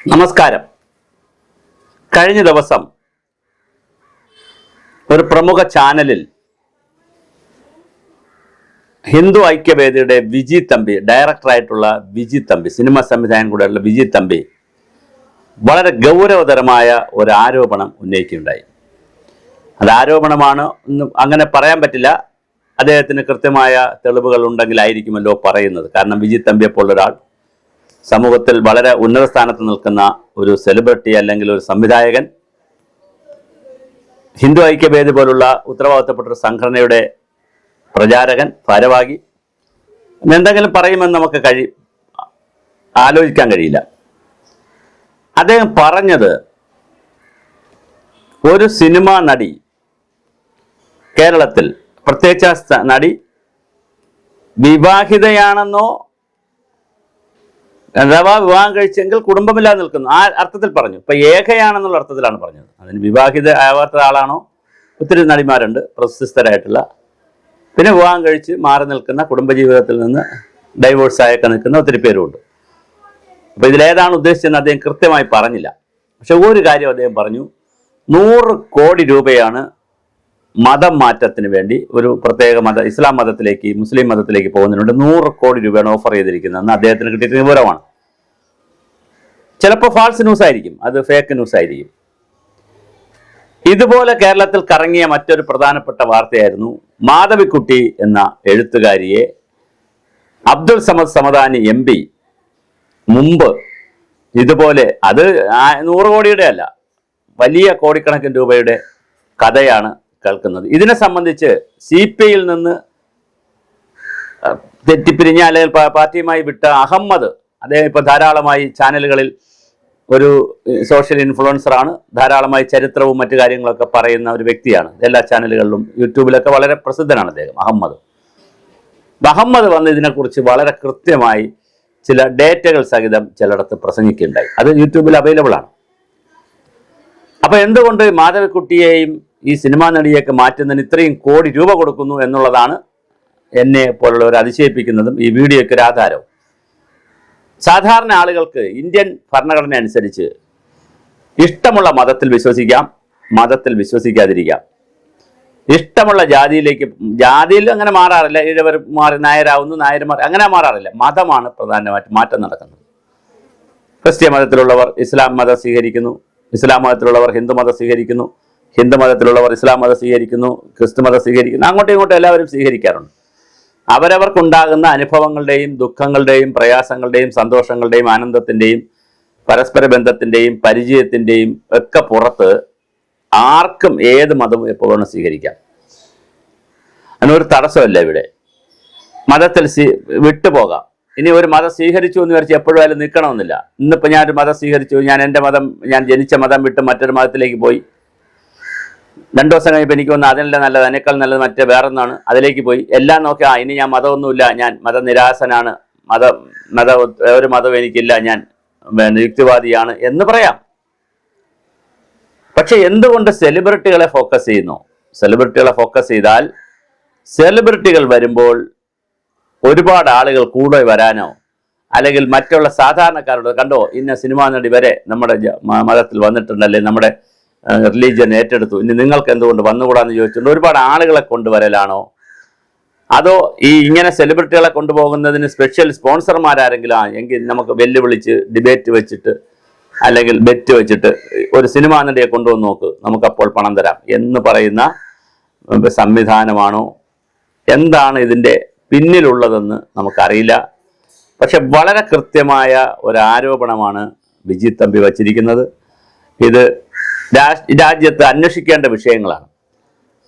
നമസ്കാരം. കഴിഞ്ഞ ദിവസം ഒരു പ്രമുഖ ചാനലിൽ ഹിന്ദു ഐക്യവേദിയുടെ വിജി തമ്പി, ഡയറക്ടറായിട്ടുള്ള വിജി തമ്പി, സിനിമ സംവിധായകൻ കൂടെയുള്ള വിജി തമ്പി വളരെ ഗൗരവതരമായ ഒരു ആരോപണം ഉന്നയിക്കുകയുണ്ടായി. അത് ആരോപണമാണ് എന്ന് അങ്ങനെ പറയാൻ പറ്റില്ല. അദ്ദേഹത്തിന് കൃത്യമായ തെളിവുകൾ ഉണ്ടെങ്കിലായിരിക്കുമല്ലോ പറയുന്നത്. കാരണം വിജി തമ്പിയെ പോലൊരാൾ സമൂഹത്തിൽ വളരെ ഉന്നത സ്ഥാനത്ത് നിൽക്കുന്ന ഒരു സെലിബ്രിറ്റി അല്ലെങ്കിൽ ഒരു സംവിധായകൻ, ഹിന്ദു ഐക്യവേദി പോലുള്ള ഉത്തരവാദിത്തപ്പെട്ട ഒരു സംഘടനയുടെ പ്രചാരകൻ, ഭാരവാഹി, എന്തെങ്കിലും പറയുമെന്ന് നമുക്ക് ആലോചിക്കാൻ കഴിയില്ല. അദ്ദേഹം പറഞ്ഞത്, ഒരു സിനിമാ നടി കേരളത്തിൽ, പ്രത്യേകിച്ച് നടി വിവാഹിതയാണെന്നോ അഥവാ വിവാഹം കഴിച്ചെങ്കിൽ കുടുംബമില്ലാതെ നിൽക്കുന്നു, ആ അർത്ഥത്തിൽ പറഞ്ഞു. ഇപ്പൊ ഏകയാണെന്നുള്ള അർത്ഥത്തിലാണ് പറഞ്ഞത്. അതിന് വിവാഹിത ആവാത്ത ആളാണോ? ഒത്തിരി നടിമാരുണ്ട് പ്രശസ്തരായിട്ടുള്ള, പിന്നെ വിവാഹം കഴിച്ച് മാറി നിൽക്കുന്ന, കുടുംബജീവിതത്തിൽ നിന്ന് ഡൈവോഴ്സായൊക്കെ നിൽക്കുന്ന ഒത്തിരി പേരുമുണ്ട്. അപ്പൊ ഇതിലേതാണ് ഉദ്ദേശിച്ചതെന്ന് അദ്ദേഹം കൃത്യമായി പറഞ്ഞില്ല. പക്ഷെ ഒരു കാര്യം അദ്ദേഹം പറഞ്ഞു, 100 കോടി രൂപയാണ് മതം മാറ്റത്തിന് വേണ്ടി ഒരു പ്രത്യേക ഇസ്ലാം മതത്തിലേക്ക്, മുസ്ലിം മതത്തിലേക്ക് പോകുന്നതിനുണ്ട് 100 കോടി രൂപയാണ് ഓഫർ ചെയ്തിരിക്കുന്നതെന്ന് അദ്ദേഹത്തിന് കിട്ടിയിട്ടുള്ള വിവരമാണ്. ചിലപ്പോൾ ഫാൾസ് ന്യൂസ് ആയിരിക്കും, അത് ഫേക്ക് ന്യൂസ് ആയിരിക്കും. ഇതുപോലെ കേരളത്തിൽ കറങ്ങിയ മറ്റൊരു പ്രധാനപ്പെട്ട വാർത്തയായിരുന്നു, മാധവിക്കുട്ടി എന്ന എഴുത്തുകാരിയെ അബ്ദുൾ സമദ് സമദാനി MP മുമ്പ് ഇതുപോലെ, അത് 100 കോടിയുടെ അല്ല, വലിയ കോടിക്കണക്കിന് രൂപയുടെ കഥയാണ് കേൾക്കുന്നത്. ഇതിനെ സംബന്ധിച്ച് CPIയിൽ നിന്ന് തെറ്റിപ്പിരിഞ്ഞ അല്ലെങ്കിൽ പാർട്ടിയുമായി വിട്ട അഹമ്മദ്, അദ്ദേഹം ഇപ്പോൾ ധാരാളമായി ചാനലുകളിൽ ഒരു സോഷ്യൽ ഇൻഫ്ലുവൻസറാണ്, ധാരാളമായി ചരിത്രവും മറ്റു കാര്യങ്ങളൊക്കെ പറയുന്ന ഒരു വ്യക്തിയാണ്. എല്ലാ ചാനലുകളിലും യൂട്യൂബിലൊക്കെ വളരെ പ്രസിദ്ധനാണ് അദ്ദേഹം, അഹമ്മദ് വന്ന് ഇതിനെക്കുറിച്ച് വളരെ കൃത്യമായി ചില ഡേറ്റകൾ സഹിതം ചിലയിടത്ത് പ്രസംഗിക്കുകയുണ്ടായി. അത് യൂട്യൂബിൽ അവൈലബിൾ ആണ്. അപ്പൊ എന്തുകൊണ്ട് മാധവിക്കുട്ടിയെയും ഈ സിനിമാ നടിയൊക്കെ മാറ്റുന്നതിന് ഇത്രയും കോടി രൂപ കൊടുക്കുന്നു എന്നുള്ളതാണ് എന്നെ പോലുള്ളവർ അതിശയിപ്പിക്കുന്നതും ഈ വീഡിയോയ്ക്ക് ഒരു ആധാരവും. സാധാരണ ആളുകൾക്ക് ഇന്ത്യൻ ഭരണഘടന അനുസരിച്ച് ഇഷ്ടമുള്ള മതത്തിൽ വിശ്വസിക്കാം, മതത്തിൽ വിശ്വസിക്കാതിരിക്കാം. ഇഷ്ടമുള്ള ജാതിയിൽ അങ്ങനെ മാറാറില്ല. ഈഴവർ മാറി നായരാവുന്നു, നായർമാർ അങ്ങനെ മാറാറില്ല. മതമാണ് പ്രധാനമായിട്ട് മാറ്റം നടക്കുന്നത്. ക്രിസ്ത്യ മതത്തിലുള്ളവർ ഇസ്ലാം മതം സ്വീകരിക്കുന്നു, ഇസ്ലാം മതത്തിലുള്ളവർ ഹിന്ദു മതം സ്വീകരിക്കുന്നു, ഹിന്ദു മതത്തിലുള്ളവർ ഇസ്ലാം മതം സ്വീകരിക്കുന്നു, ക്രിസ്തു മതം സ്വീകരിക്കുന്നു. അങ്ങോട്ടും ഇങ്ങോട്ടും എല്ലാവരും സ്വീകരിക്കാറുണ്ട്. അവരവർക്കുണ്ടാകുന്ന അനുഭവങ്ങളുടെയും ദുഃഖങ്ങളുടെയും പ്രയാസങ്ങളുടെയും സന്തോഷങ്ങളുടെയും ആനന്ദത്തിൻ്റെയും പരസ്പര ബന്ധത്തിൻ്റെയും പരിചയത്തിൻ്റെയും ഒക്കെ പുറത്ത് ആർക്കും ഏത് മതവും എപ്പോഴും സ്വീകരിക്കാം. അതിനൊരു തടസ്സമല്ല. ഇവിടെ മതത്തിൽ വിട്ടുപോകാം. ഇനി ഒരു മതം സ്വീകരിച്ചു എന്ന് വിചാരിച്ച് എപ്പോഴും അതിൽ നിൽക്കണമെന്നില്ല. ഇന്നിപ്പോൾ ഞാനൊരു മതം സ്വീകരിച്ചു, എൻ്റെ മതം, ഞാൻ ജനിച്ച മതം വിട്ട് മറ്റൊരു മതത്തിലേക്ക് പോയി, 2 ദിവസം കഴിയുമ്പോൾ എനിക്ക് വന്ന് അതിനല്ല നല്ലത്, അതിനേക്കാൾ നല്ലത് മറ്റേ വേറൊന്നാണ്, അതിലേക്ക് പോയി. എല്ലാം നോക്കി ഇനി ഞാൻ മതമൊന്നുമില്ല, ഞാൻ മതനിരാസനാണ്, ഒരു മതവും എനിക്കില്ല, ഞാൻ യുക്തിവാദിയാണ് എന്ന് പറയാം. പക്ഷെ എന്തുകൊണ്ട് സെലിബ്രിറ്റികളെ ഫോക്കസ് ചെയ്യുന്നു? സെലിബ്രിറ്റികളെ ഫോക്കസ് ചെയ്താൽ സെലിബ്രിറ്റികൾ വരുമ്പോൾ ഒരുപാട് ആളുകൾ കൂടെ വരാനോ അല്ലെങ്കിൽ മറ്റുള്ള സാധാരണക്കാരോട്, കണ്ടോ ഇന്ന സിനിമാ നടി വരെ നമ്മുടെ മതത്തിൽ വന്നിട്ടുണ്ടല്ലേ, നമ്മുടെ റിലീജിയൻ ഏറ്റെടുത്തു, ഇനി നിങ്ങൾക്ക് എന്തുകൊണ്ട് വന്നുകൂടാന്ന് ചോദിച്ചിട്ടുണ്ട് ഒരുപാട് ആളുകളെ കൊണ്ടുവരലാണോ? അതോ ഇങ്ങനെ സെലിബ്രിറ്റികളെ കൊണ്ടുപോകുന്നതിന് സ്പെഷ്യൽ സ്പോൺസർമാരാരെങ്കിലും എങ്കിൽ നമുക്ക് വെല്ലുവിളിച്ച് ഡിബേറ്റ് വെച്ചിട്ട് അല്ലെങ്കിൽ ബെറ്റ് വെച്ചിട്ട് ഒരു സിനിമാ നടിയെ കൊണ്ടുവന്ന് നോക്ക്, നമുക്കപ്പോൾ പണം തരാം എന്ന് പറയുന്ന സംവിധാനമാണോ? എന്താണ് ഇതിൻ്റെ പിന്നിലുള്ളതെന്ന് നമുക്കറിയില്ല. പക്ഷെ വളരെ കൃത്യമായ ഒരു ആരോപണമാണ് വിജി തമ്പി വച്ചിരിക്കുന്നത്. ഇത് രാജ്യത്ത് അന്വേഷിക്കേണ്ട വിഷയങ്ങളാണ്.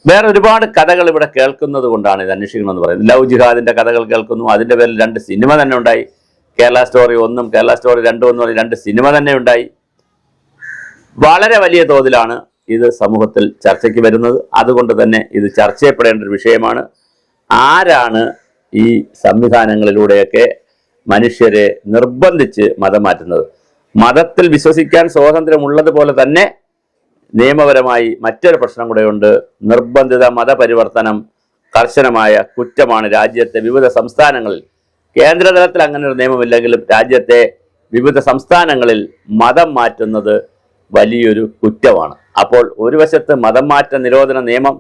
വേറെ ഒരുപാട് കഥകൾ ഇവിടെ കേൾക്കുന്നത് കൊണ്ടാണ് ഇത് അന്വേഷിക്കണമെന്ന് പറയുന്നത്. ലവ് ജിഹാദിൻ്റെ കഥകൾ കേൾക്കുന്നു. അതിൻ്റെ പേരിൽ 2 സിനിമ തന്നെ ഉണ്ടായി. കേരള സ്റ്റോറി 1 കേരള സ്റ്റോറി 2 എന്ന് പറഞ്ഞ് 2 സിനിമ തന്നെ ഉണ്ടായി. വളരെ വലിയ തോതിലാണ് ഇത് സമൂഹത്തിൽ ചർച്ചയ്ക്ക് വരുന്നത്. അതുകൊണ്ട് തന്നെ ഇത് ചർച്ച ചെയ്യപ്പെടേണ്ട ഒരു വിഷയമാണ്. ആരാണ് ഈ സംവിധാനങ്ങളിലൂടെയൊക്കെ മനുഷ്യരെ നിർബന്ധിച്ച് മതം മാറ്റുന്നത്? മതത്തിൽ വിശ്വസിക്കാൻ സ്വാതന്ത്ര്യമുള്ളതുപോലെ തന്നെ നിയമപരമായി മറ്റൊരു പ്രശ്നം കൂടെയുണ്ട്. നിർബന്ധിത മതപരിവർത്തനം കർശനമായ കുറ്റമാണ് രാജ്യത്തെ വിവിധ സംസ്ഥാനങ്ങളിൽ. കേന്ദ്രതലത്തിൽ അങ്ങനെ ഒരു നിയമമില്ലെങ്കിലും രാജ്യത്തെ വിവിധ സംസ്ഥാനങ്ങളിൽ മതം മാറ്റുന്നത് വലിയൊരു കുറ്റമാണ്. അപ്പോൾ ഒരു വശത്ത് മതം മാറ്റ നിരോധന നിയമം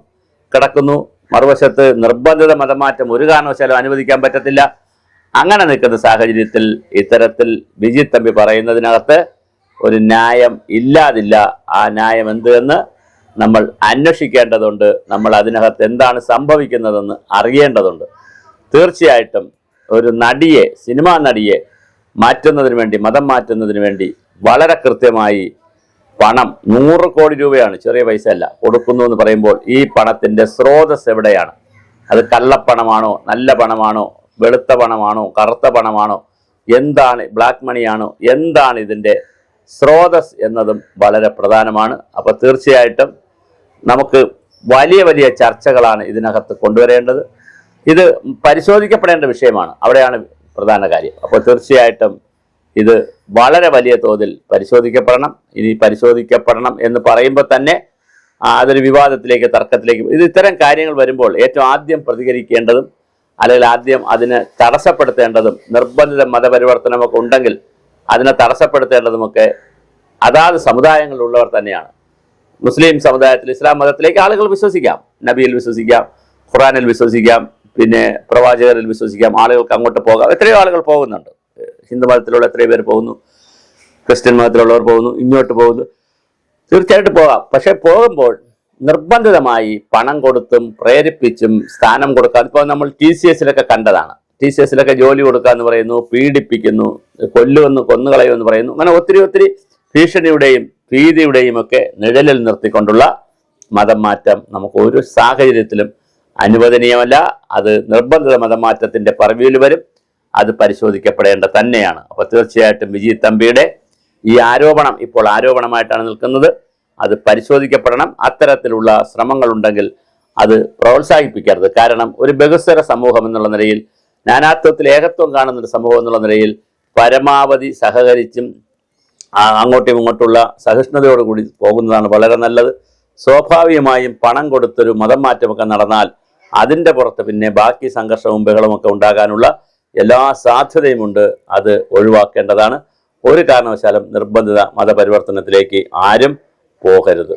കിടക്കുന്നു, മറുവശത്ത് നിർബന്ധിത മതമാറ്റം ഒരു കാരണവശാലും അനുവദിക്കാൻ പറ്റത്തില്ല. അങ്ങനെ നിൽക്കുന്ന സാഹചര്യത്തിൽ ഇത്തരത്തിൽ വിജി തമ്പി പറയുന്നതിനകത്ത് ഒരു ന്യായം ഇല്ലാതില്ല. ആ ന്യായം എന്തെന്ന് നമ്മൾ അന്വേഷിക്കേണ്ടതുണ്ട്. നമ്മൾ അതിനകത്ത് എന്താണ് സംഭവിക്കുന്നതെന്ന് അറിയേണ്ടതുണ്ട്. തീർച്ചയായിട്ടും ഒരു നടിയെ, സിനിമാ നടിയെ മാറ്റുന്നതിന് വേണ്ടി, മതം മാറ്റുന്നതിന് വേണ്ടി വളരെ കൃത്യമായി പണം 100 കോടി രൂപയാണ്, ചെറിയ പൈസ അല്ല, കൊടുക്കുന്നു എന്ന് പറയുമ്പോൾ ഈ പണത്തിൻ്റെ സ്രോതസ് എവിടെയാണ്? അത് കള്ളപ്പണമാണോ, നല്ല പണമാണോ, വെളുത്ത പണമാണോ, കറുത്ത പണമാണോ, എന്താണ്, ബ്ലാക്ക് മണിയാണോ, എന്താണ് ഇതിൻ്റെ സ്രോതസ് എന്നതും വളരെ പ്രധാനമാണ്. അപ്പോൾ തീർച്ചയായിട്ടും നമുക്ക് വലിയ വലിയ ചർച്ചകളാണ് ഇതിനകത്ത് കൊണ്ടുവരേണ്ടത്. ഇത് പരിശോധിക്കപ്പെടേണ്ട വിഷയമാണ്, അവിടെയാണ് പ്രധാന കാര്യം. അപ്പോൾ തീർച്ചയായിട്ടും ഇത് വളരെ വലിയ തോതിൽ പരിശോധിക്കപ്പെടണം. ഇനി പരിശോധിക്കപ്പെടണം എന്ന് പറയുമ്പോൾ തന്നെ അതൊരു വിവാദത്തിലേക്ക്, തർക്കത്തിലേക്ക്, ഇത്തരം കാര്യങ്ങൾ വരുമ്പോൾ ഏറ്റവും ആദ്യം പ്രതികരിക്കേണ്ടതും അല്ലെങ്കിൽ ആദ്യം അതിനെ തടസ്സപ്പെടുത്തേണ്ടതും, നിർബന്ധിത മതപരിവർത്തനമൊക്കെ ഉണ്ടെങ്കിൽ അതിനെ തടസ്സപ്പെടുത്തേണ്ടതുമൊക്കെ അതാത് സമുദായങ്ങളിലുള്ളവർ തന്നെയാണ്. മുസ്ലിം സമുദായത്തിൽ, ഇസ്ലാം മതത്തിലേക്ക് ആളുകൾ വിശ്വസിക്കാം, നബിയിൽ വിശ്വസിക്കാം, ഖുറാനിൽ വിശ്വസിക്കാം, പിന്നെ പ്രവാചകരിൽ വിശ്വസിക്കാം, ആളുകൾക്ക് അങ്ങോട്ട് പോകാം. എത്രയോ ആളുകൾ പോകുന്നുണ്ട്. ഹിന്ദു മതത്തിലുള്ള എത്രയോ പേര് പോകുന്നു, ക്രിസ്ത്യൻ മതത്തിലുള്ളവർ പോകുന്നു, ഇങ്ങോട്ട് പോകുന്നു. തീർച്ചയായിട്ടും പോകാം. പക്ഷെ പോകുമ്പോൾ നിർബന്ധിതമായി പണം കൊടുത്തും പ്രേരിപ്പിച്ചും സ്ഥാനം കൊടുക്കാൻ, ഇപ്പോൾ നമ്മൾ TCS കണ്ടതാണ്. TCS ജോലി കൊടുക്കാന്ന് പറയുന്നു, പീഡിപ്പിക്കുന്നു, കൊന്നുകളയുമെന്ന് പറയുന്നു. അങ്ങനെ ഒത്തിരി ഭീഷണിയുടെയും ഭീതിയുടെയും ഒക്കെ നിഴലിൽ നിർത്തിക്കൊണ്ടുള്ള മതം മാറ്റം നമുക്ക് ഒരു സാഹചര്യത്തിലും അനുവദനീയമല്ല. അത് നിർബന്ധിത മതമാറ്റത്തിന്റെ പർവ്യൂവിൽ വരും. അത് പരിശോധിക്കപ്പെടേണ്ട തന്നെയാണ്. അപ്പോൾ തീർച്ചയായിട്ടും വിജി തമ്പിയുടെ ഈ ആരോപണം ഇപ്പോൾ ആരോപണമായിട്ടാണ് നിൽക്കുന്നത്. അത് പരിശോധിക്കപ്പെടണം. അത്തരത്തിലുള്ള ശ്രമങ്ങളുണ്ടെങ്കിൽ അത് പ്രോത്സാഹിപ്പിക്കരുത്. കാരണം ഒരു ബഹുസ്വര സമൂഹം എന്നുള്ള നിലയിൽ, നാനാത്വത്തിൽ ഏകത്വം കാണുന്നൊരു സമൂഹം എന്നുള്ള നിലയിൽ പരമാവധി സഹകരിച്ചും അങ്ങോട്ടും ഇങ്ങോട്ടുള്ള സഹിഷ്ണുതയോടുകൂടി പോകുന്നതാണ് വളരെ നല്ലത്. സ്വാഭാവികമായും പണം കൊടുത്തൊരു മതം മാറ്റമൊക്കെ നടന്നാൽ അതിൻ്റെ പുറത്ത് പിന്നെ ബാക്കി സംഘർഷവും ബഹളമൊക്കെ ഉണ്ടാകാനുള്ള എല്ലാ സാധ്യതയുമുണ്ട്. അത് ഒഴിവാക്കേണ്ടതാണ്. ഒരു കാരണവശാലും നിർബന്ധിത മതപരിവർത്തനത്തിലേക്ക് ആരും പോകരുത്.